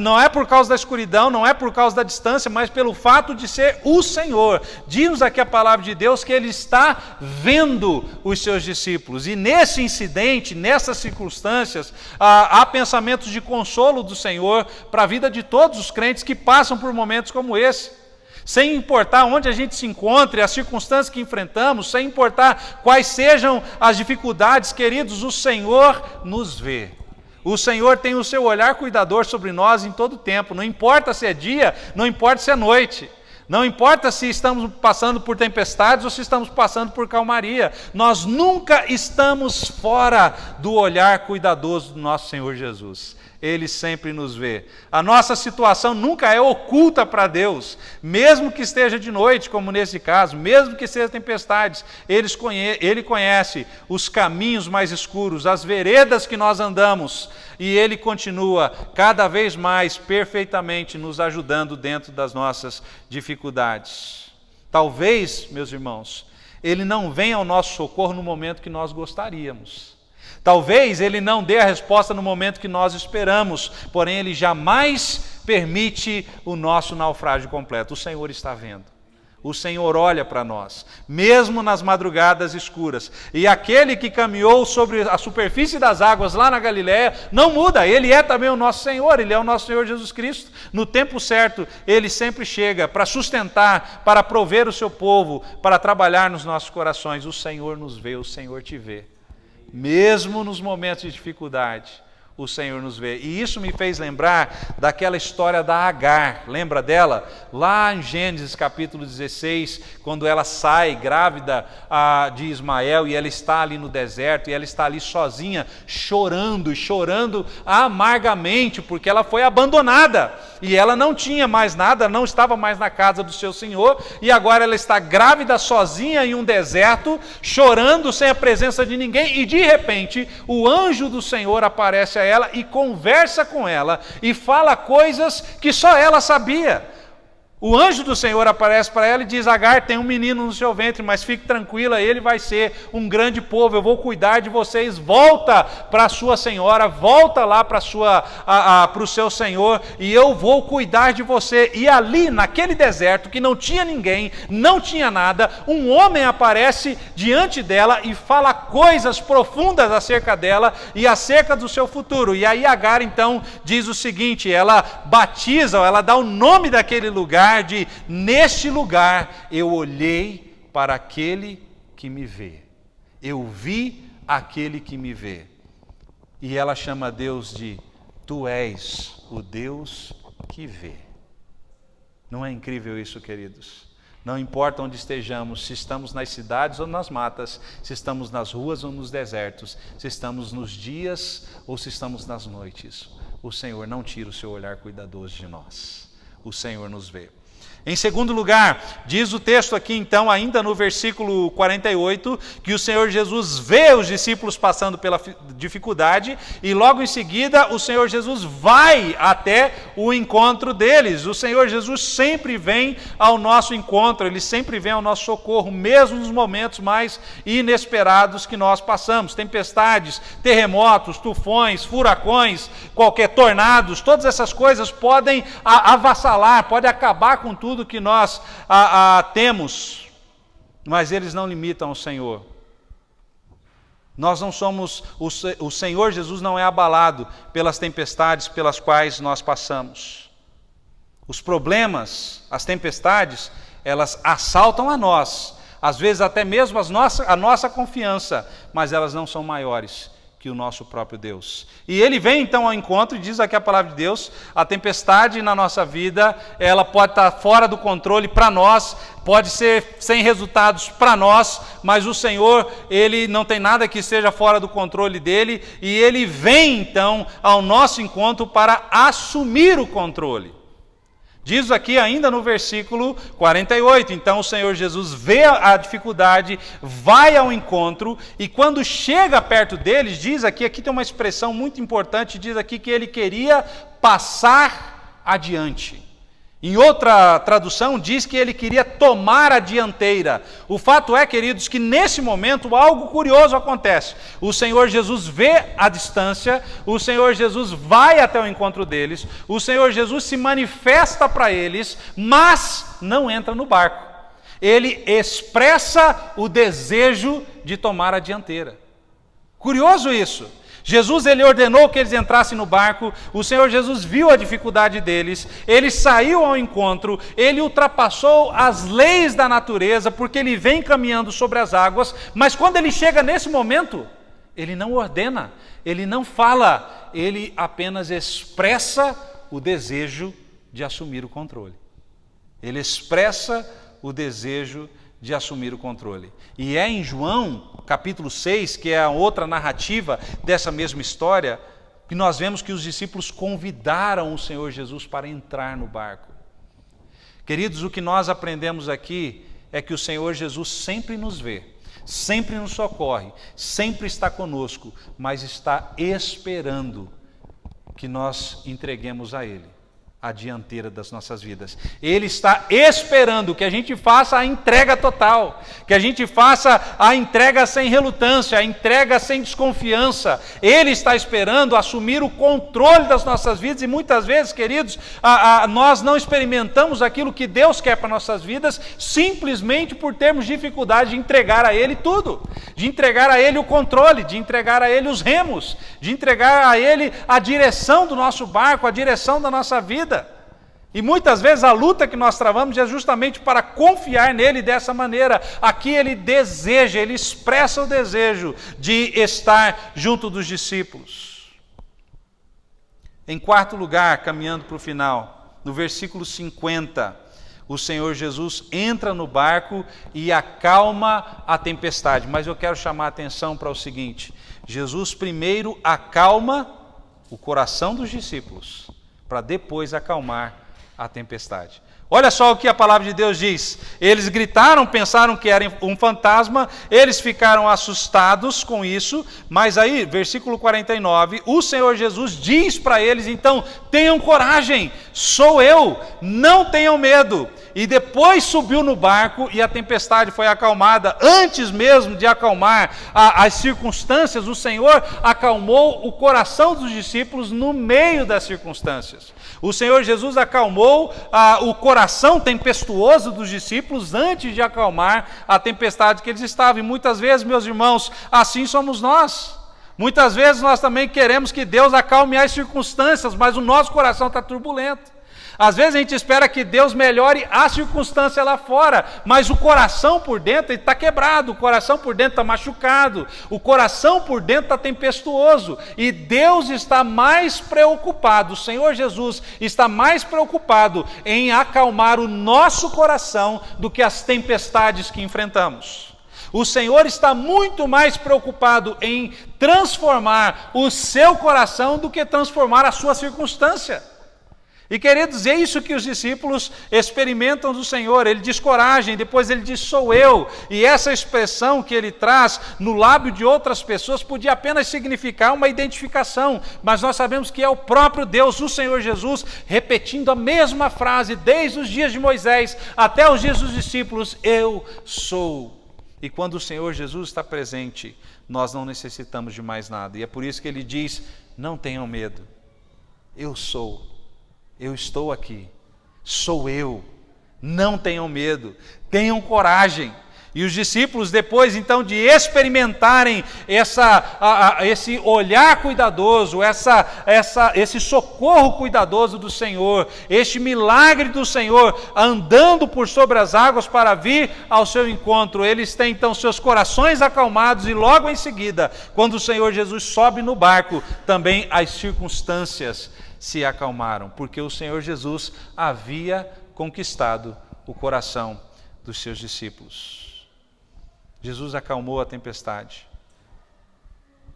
Speaker 1: não é por causa da escuridão, não é por causa da distância, mas pelo fato de ser o Senhor. Diz aqui a palavra de Deus que ele está vendo os seus discípulos, e nesse incidente, nessas circunstâncias, há pensamentos de consolo do Senhor para a vida de todos os crentes que passam por momentos como esse. Sem importar onde a gente se encontre, as circunstâncias que enfrentamos, sem importar quais sejam as dificuldades, queridos, o Senhor nos vê. O Senhor tem o seu olhar cuidador sobre nós em todo tempo, não importa se é dia, não importa se é noite. Não importa se estamos passando por tempestades ou se estamos passando por calmaria, nós nunca estamos fora do olhar cuidadoso do nosso Senhor Jesus. Ele sempre nos vê. A nossa situação nunca é oculta para Deus, mesmo que esteja de noite, como nesse caso, mesmo que seja tempestades, Ele conhece os caminhos mais escuros, as veredas que nós andamos, e Ele continua cada vez mais perfeitamente nos ajudando dentro das nossas dificuldades. Talvez, meus irmãos, Ele não venha ao nosso socorro no momento que nós gostaríamos. Talvez Ele não dê a resposta no momento que nós esperamos, porém Ele jamais permite o nosso naufrágio completo. O Senhor está vendo. O Senhor olha para nós, mesmo nas madrugadas escuras. E aquele que caminhou sobre a superfície das águas lá na Galileia, não muda. Ele é também o nosso Senhor, Ele é o nosso Senhor Jesus Cristo. No tempo certo, Ele sempre chega para sustentar, para prover o seu povo, para trabalhar nos nossos corações. O Senhor nos vê, o Senhor te vê. Mesmo nos momentos de dificuldade, o Senhor nos vê. E isso me fez lembrar daquela história da Agar. Lembra dela? Lá em Gênesis capítulo 16, quando ela sai grávida de Ismael, e ela está ali no deserto, e ela está ali sozinha, chorando amargamente, porque ela foi abandonada, e ela não tinha mais nada, não estava mais na casa do seu senhor, e agora ela está grávida sozinha em um deserto, chorando sem a presença de ninguém, e de repente o anjo do Senhor aparece a ela e conversa com ela e fala coisas que só ela sabia. O anjo do Senhor aparece para ela e diz: Agar, tem um menino no seu ventre, mas fique tranquila, ele vai ser um grande povo, eu vou cuidar de vocês, volta para a sua senhora, volta lá para o seu senhor, e eu vou cuidar de você. E ali, naquele deserto, que não tinha ninguém, não tinha nada, um homem aparece diante dela e fala coisas profundas acerca dela e acerca do seu futuro. E aí Agar, então, diz o seguinte, ela batiza, ela dá o nome daquele lugar, de neste lugar eu olhei para aquele que me vê, eu vi aquele que me vê. E ela chama Deus de Tu és o Deus que vê. Não é incrível isso, queridos? Não importa onde estejamos, se estamos nas cidades ou nas matas, se estamos nas ruas ou nos desertos, se estamos nos dias ou se estamos nas noites, o Senhor não tira o seu olhar cuidadoso de nós. O Senhor nos vê. Em segundo lugar, diz o texto aqui então, ainda no versículo 48, que o Senhor Jesus vê os discípulos passando pela dificuldade e logo em seguida o Senhor Jesus vai até o encontro deles. O Senhor Jesus sempre vem ao nosso encontro, Ele sempre vem ao nosso socorro, mesmo nos momentos mais inesperados que nós passamos. Tempestades, terremotos, tufões, furacões, qualquer tornados, todas essas coisas podem avassalar, podem acabar com tudo que nós temos, mas eles não limitam o Senhor. Nós não somos, o Senhor Jesus não é abalado pelas tempestades pelas quais nós passamos. Os problemas, as tempestades, elas assaltam a nós, às vezes até mesmo a nossa confiança, mas elas não são maiores que o nosso próprio Deus. E ele vem então ao encontro e diz aqui a palavra de Deus: a tempestade na nossa vida, ela pode estar fora do controle para nós, pode ser sem resultados para nós, mas o Senhor, ele não tem nada que esteja fora do controle dele, e ele vem então ao nosso encontro para assumir o controle. Diz aqui ainda no versículo 48, então o Senhor Jesus vê a dificuldade, vai ao encontro, e quando chega perto deles, diz aqui tem uma expressão muito importante, diz aqui que ele queria passar adiante. Em outra tradução diz que ele queria tomar a dianteira. O fato é, queridos, que nesse momento algo curioso acontece. O Senhor Jesus vê a distância, o Senhor Jesus vai até o encontro deles, o Senhor Jesus se manifesta para eles, mas não entra no barco. Ele expressa o desejo de tomar a dianteira. Curioso isso. Jesus, ele ordenou que eles entrassem no barco, o Senhor Jesus viu a dificuldade deles, ele saiu ao encontro, ele ultrapassou as leis da natureza, porque ele vem caminhando sobre as águas, mas quando ele chega nesse momento, ele não ordena, ele não fala, ele apenas expressa o desejo de assumir o controle. Ele expressa o desejo de assumir o controle. E é em João, capítulo 6, que é a outra narrativa dessa mesma história, que nós vemos que os discípulos convidaram o Senhor Jesus para entrar no barco. Queridos, o que nós aprendemos aqui é que o Senhor Jesus sempre nos vê, sempre nos socorre, sempre está conosco, mas está esperando que nós entreguemos a Ele a dianteira das nossas vidas. Ele está esperando que a gente faça a entrega total, que a gente faça a entrega sem relutância, a entrega sem desconfiança. Ele está esperando assumir o controle das nossas vidas, e muitas vezes, queridos, nós não experimentamos aquilo que Deus quer para nossas vidas, simplesmente por termos dificuldade de entregar a Ele tudo, de entregar a Ele o controle, de entregar a Ele os remos, de entregar a Ele a direção do nosso barco, a direção da nossa vida. E muitas vezes a luta que nós travamos é justamente para confiar nele dessa maneira. Aqui ele deseja, ele expressa o desejo de estar junto dos discípulos. Em quarto lugar, caminhando para o final, no versículo 50, o Senhor Jesus entra no barco e acalma a tempestade. Mas eu quero chamar a atenção para o seguinte: Jesus primeiro acalma o coração dos discípulos, para depois acalmar a tempestade. Olha só o que a palavra de Deus diz. Eles gritaram, pensaram que era um fantasma, eles ficaram assustados com isso, mas aí, versículo 49, o Senhor Jesus diz para eles, então, tenham coragem, sou eu, não tenham medo. E depois subiu no barco e a tempestade foi acalmada. Antes mesmo de acalmar as circunstâncias, o Senhor acalmou o coração dos discípulos no meio das circunstâncias. O Senhor Jesus acalmou o coração tempestuoso dos discípulos antes de acalmar a tempestade que eles estavam. E muitas vezes, meus irmãos, assim somos nós. Muitas vezes nós também queremos que Deus acalme as circunstâncias, mas o nosso coração está turbulento. Às vezes a gente espera que Deus melhore a circunstância lá fora, mas o coração por dentro está quebrado, o coração por dentro está machucado, o coração por dentro está tempestuoso, e Deus está mais preocupado, o Senhor Jesus está mais preocupado em acalmar o nosso coração do que as tempestades que enfrentamos. O Senhor está muito mais preocupado em transformar o seu coração do que transformar a sua circunstância. E queridos, é isso que os discípulos experimentam do Senhor. Ele diz coragem, depois ele diz sou eu. E essa expressão que ele traz no lábio de outras pessoas podia apenas significar uma identificação. Mas nós sabemos que é o próprio Deus, o Senhor Jesus, repetindo a mesma frase desde os dias de Moisés até os dias dos discípulos: eu sou. E quando o Senhor Jesus está presente, nós não necessitamos de mais nada. E é por isso que ele diz: não tenham medo, eu sou. Eu estou aqui, sou eu, não tenham medo, tenham coragem. E os discípulos, depois então de experimentarem esse olhar cuidadoso, esse socorro cuidadoso do Senhor, este milagre do Senhor, andando por sobre as águas para vir ao seu encontro, eles têm então seus corações acalmados, e logo em seguida, quando o Senhor Jesus sobe no barco, também as circunstâncias se acalmaram, porque o Senhor Jesus havia conquistado o coração dos seus discípulos. Jesus acalmou a tempestade.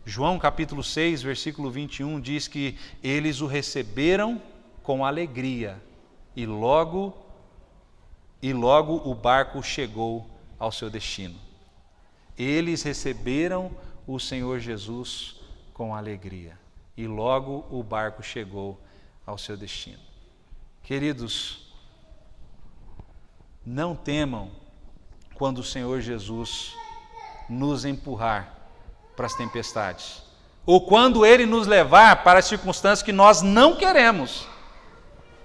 Speaker 1: João capítulo 6, versículo 21 diz que eles o receberam com alegria, e logo o barco chegou ao seu destino. Eles receberam o Senhor Jesus com alegria, e logo o barco chegou ao seu destino. Queridos, não temam quando o Senhor Jesus nos empurrar para as tempestades, ou quando Ele nos levar para as circunstâncias que nós não queremos.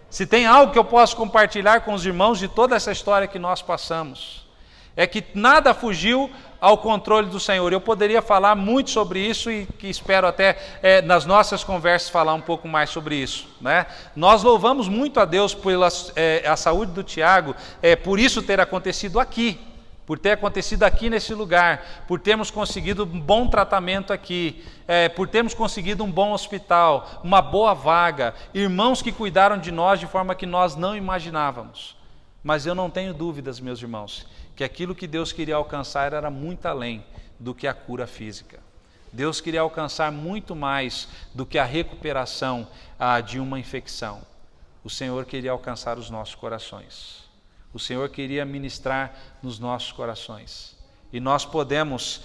Speaker 1: Se tem algo que eu posso compartilhar com os irmãos de toda essa história que nós passamos, é que nada fugiu ao controle do Senhor. Eu poderia falar muito sobre isso, e que espero até nas nossas conversas falar um pouco mais sobre isso, né? Nós louvamos muito a Deus pela a saúde do Tiago, por isso ter acontecido aqui, por ter acontecido aqui nesse lugar, por termos conseguido um bom tratamento aqui, por termos conseguido um bom hospital, uma boa vaga, irmãos que cuidaram de nós de forma que nós não imaginávamos. Mas eu não tenho dúvidas, meus irmãos, que aquilo que Deus queria alcançar era muito além do que a cura física. Deus queria alcançar muito mais do que a recuperação de uma infecção. O Senhor queria alcançar os nossos corações. O Senhor queria ministrar nos nossos corações. E nós podemos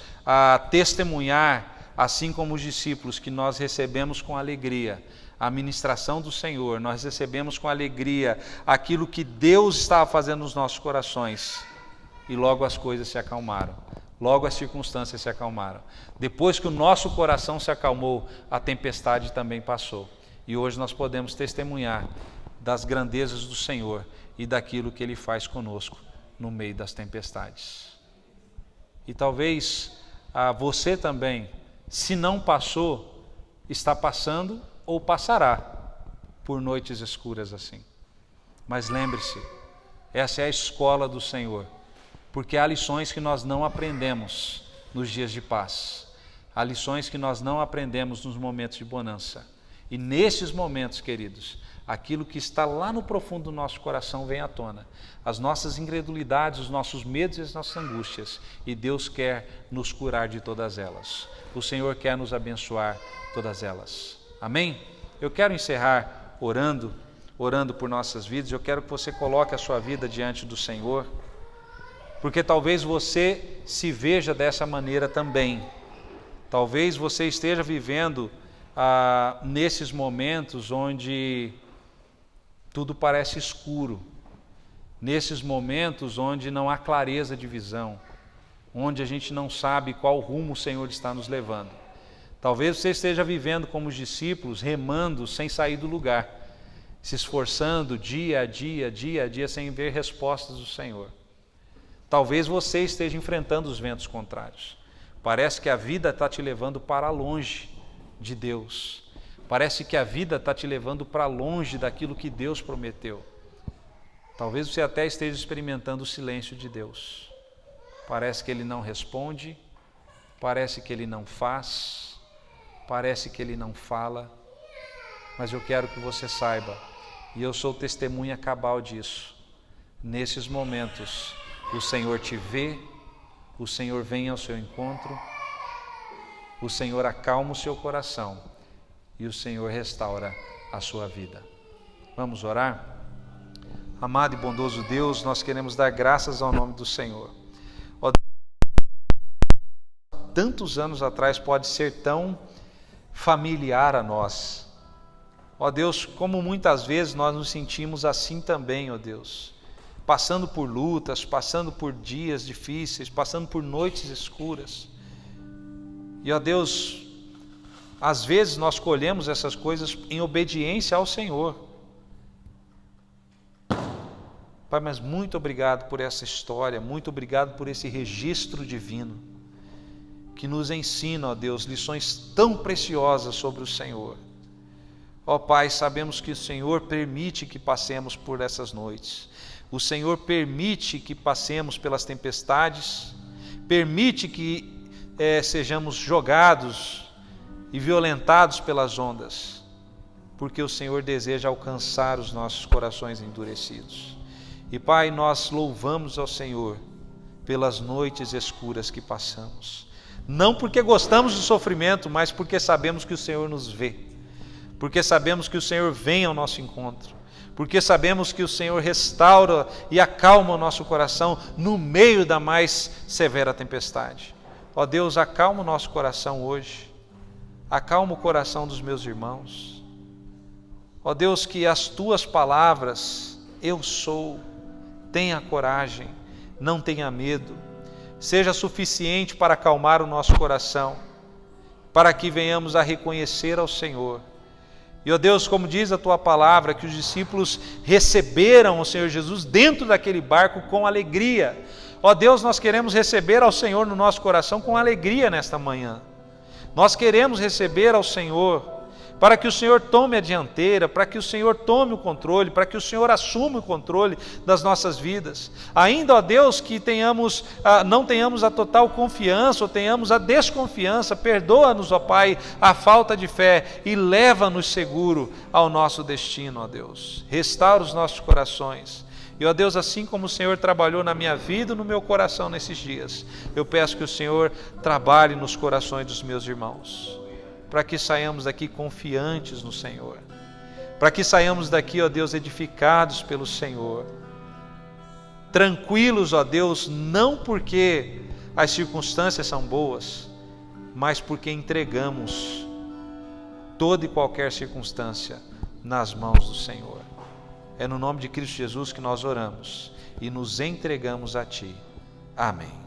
Speaker 1: testemunhar, assim como os discípulos, que nós recebemos com alegria a ministração do Senhor, nós recebemos com alegria aquilo que Deus estava fazendo nos nossos corações, e logo as coisas se acalmaram, logo as circunstâncias se acalmaram. Depois que o nosso coração se acalmou, a tempestade também passou, e hoje nós podemos testemunhar das grandezas do Senhor e daquilo que Ele faz conosco no meio das tempestades. E talvez você também, se não passou, está passando ou passará por noites escuras assim. Mas lembre-se, essa é a escola do Senhor, porque há lições que nós não aprendemos nos dias de paz, há lições que nós não aprendemos nos momentos de bonança. E nesses momentos, queridos, aquilo que está lá no profundo do nosso coração vem à tona, as nossas incredulidades, os nossos medos e as nossas angústias, e Deus quer nos curar de todas elas. O Senhor quer nos abençoar todas elas. Amém? Eu quero encerrar orando por nossas vidas. Eu quero que você coloque a sua vida diante do Senhor, porque talvez você se veja dessa maneira também. Talvez você esteja vivendo nesses momentos onde tudo parece escuro, nesses momentos onde não há clareza de visão, onde a gente não sabe qual rumo o Senhor está nos levando. Talvez você esteja vivendo como os discípulos, remando sem sair do lugar, se esforçando dia a dia, sem ver respostas do Senhor. Talvez você esteja enfrentando os ventos contrários. Parece que a vida está te levando para longe de Deus. Parece que a vida está te levando para longe daquilo que Deus prometeu. Talvez você até esteja experimentando o silêncio de Deus. Parece que Ele não responde, parece que Ele não faz, parece que Ele não fala, mas eu quero que você saiba, e eu sou testemunha cabal disso, nesses momentos o Senhor te vê, o Senhor vem ao seu encontro, o Senhor acalma o seu coração e o Senhor restaura a sua vida. Vamos orar? Amado e bondoso Deus, nós queremos dar graças ao nome do Senhor. Ó, tantos anos atrás pode ser tão familiar a nós. Ó Deus, como muitas vezes nós nos sentimos assim também, ó Deus, passando por lutas, passando por dias difíceis, passando por noites escuras. E ó Deus, às vezes nós colhemos essas coisas em obediência ao Senhor. Pai, mas muito obrigado por essa história, muito obrigado por esse registro divino, que nos ensina, ó Deus, lições tão preciosas sobre o Senhor. Ó Pai, sabemos que o Senhor permite que passemos por essas noites. O Senhor permite que passemos pelas tempestades, permite que sejamos jogados e violentados pelas ondas, porque o Senhor deseja alcançar os nossos corações endurecidos. E Pai, nós louvamos ao Senhor pelas noites escuras que passamos, não porque gostamos do sofrimento, mas porque sabemos que o Senhor nos vê, porque sabemos que o Senhor vem ao nosso encontro, porque sabemos que o Senhor restaura e acalma o nosso coração no meio da mais severa tempestade. Ó Deus, acalma o nosso coração hoje, acalma o coração dos meus irmãos. Ó Deus, que as Tuas palavras, eu sou, tenha coragem, não tenha medo, seja suficiente para acalmar o nosso coração, para que venhamos a reconhecer ao Senhor. E, ó Deus, como diz a Tua palavra, que os discípulos receberam o Senhor Jesus dentro daquele barco com alegria. Ó Deus, nós queremos receber ao Senhor no nosso coração com alegria nesta manhã. Nós queremos receber ao Senhor para que o Senhor tome a dianteira, para que o Senhor tome o controle, para que o Senhor assuma o controle das nossas vidas. Ainda, ó Deus, que não tenhamos a total confiança, ou tenhamos a desconfiança, perdoa-nos, ó Pai, a falta de fé e leva-nos seguro ao nosso destino, ó Deus. Restaura os nossos corações. E, ó Deus, assim como o Senhor trabalhou na minha vida e no meu coração nesses dias, eu peço que o Senhor trabalhe nos corações dos meus irmãos, para que saiamos daqui confiantes no Senhor, para que saiamos daqui, ó Deus, edificados pelo Senhor, tranquilos, ó Deus, não porque as circunstâncias são boas, mas porque entregamos toda e qualquer circunstância nas mãos do Senhor. É no nome de Cristo Jesus que nós oramos e nos entregamos a Ti. Amém.